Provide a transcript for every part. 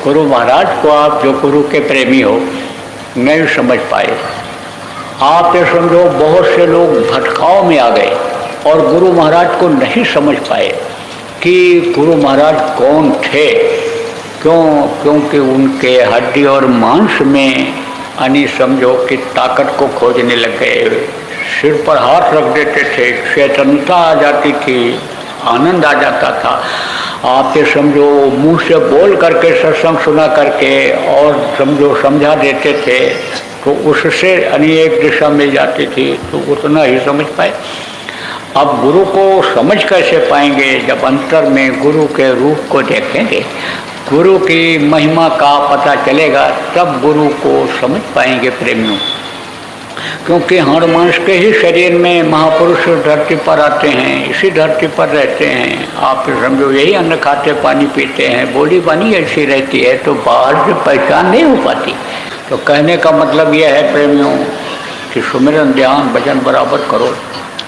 गुरु महाराज को आप जो गुरु के प्रेमी हो नहीं समझ पाए। आप ये समझो बहुत से लोग भटकाव में आ गए और गुरु महाराज को नहीं समझ पाए कि गुरु महाराज कौन थे। क्योंकि उनके हड्डी और मांस में यानी समझो कि ताकत को खोजने लग गए। सिर पर हाथ रख देते थे, चेतनता आ जाती थी, आनंद आ जाता था। आप ये समझो मुंह से बोल करके सत्संग सुना करके और समझो समझा देते थे तो उससे अनेक दिशा मिल जाती थी, तो उतना ही समझ पाए। अब गुरु को समझ कैसे पाएंगे? जब अंतर में गुरु के रूप को देखेंगे, गुरु की महिमा का पता चलेगा, तब गुरु को समझ पाएंगे प्रेमियों। क्योंकि हाड़ मांस के ही शरीर में महापुरुष धरती पर आते हैं, इसी धरती पर रहते हैं। आप समझो यही अन्न खाते पानी पीते हैं, बोली बानी ऐसी रहती है, तो बाहर से पहचान नहीं हो पाती। तो कहने का मतलब यह है प्रेमियों कि सुमिरन ध्यान भजन बराबर करो,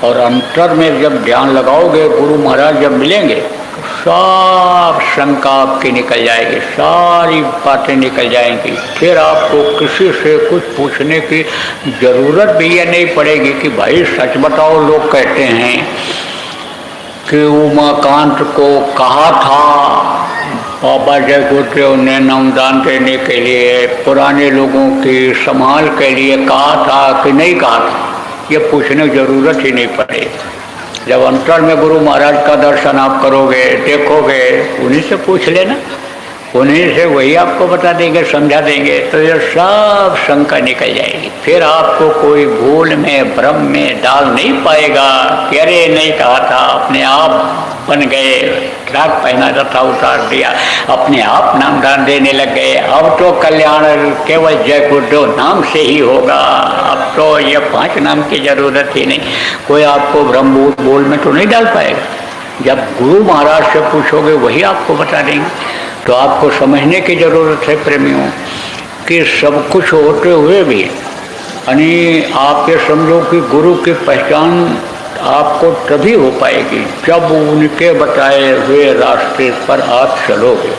और अंतर में जब ध्यान लगाओगे, गुरु महाराज जब मिलेंगे तो सब शंका आपकी निकल जाएगी, सारी बातें निकल जाएंगी। फिर आपको किसी से कुछ पूछने की जरूरत भी ये नहीं पड़ेगी कि भाई सच बताओ। लोग कहते हैं कि उमाकांत को कहा था बाबा जय गुरुदेव ने नामदान देने के लिए, पुराने लोगों की संभाल के लिए कहा था कि नहीं कहा था, ये पूछने की जरूरत ही नहीं पड़ेगी। जब अंतर में गुरु महाराज का दर्शन आप करोगे, देखोगे, उन्हीं से पूछ लेना, उन्हीं से वही आपको बता देंगे, समझा देंगे, तो ये सब शंका निकल जाएगी। फिर आपको कोई भूल में भ्रम में डाल नहीं पाएगा कि अरे नहीं कहा था, अपने आप बन गए, राग पहना था उतार दिया, अपने आप नामदान देने लग गए। अब तो कल्याण केवल जय गुरुदेव नाम से ही होगा, अब तो ये 5 नाम की जरूरत ही नहीं। कोई आपको ब्रह्म बोल में तो नहीं डाल पाएगा। जब गुरु महाराज से पूछोगे वही आपको बता देंगे। तो आपको समझने की जरूरत है प्रेमियों कि सब कुछ होते हुए भी यानी आप ये समझो कि गुरु की पहचान आपको तभी हो पाएगी जब उनके बताए हुए रास्ते पर आप चलोगे।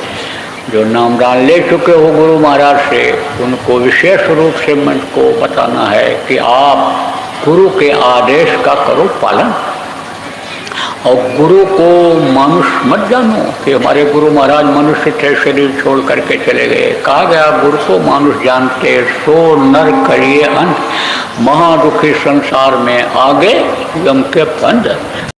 जो नामदान ले चुके हो गुरु महाराज से, उनको विशेष रूप से मन को बताना है कि आप गुरु के आदेश का करो पालन, और गुरु को मनुष्य मत जानो कि हमारे गुरु महाराज मनुष्य थे, शरीर छोड़ करके चले गए। कहा गया गुरु को मानुष जानते सो नर करिए अंत, महादुखी संसार में आगे यम के पंद।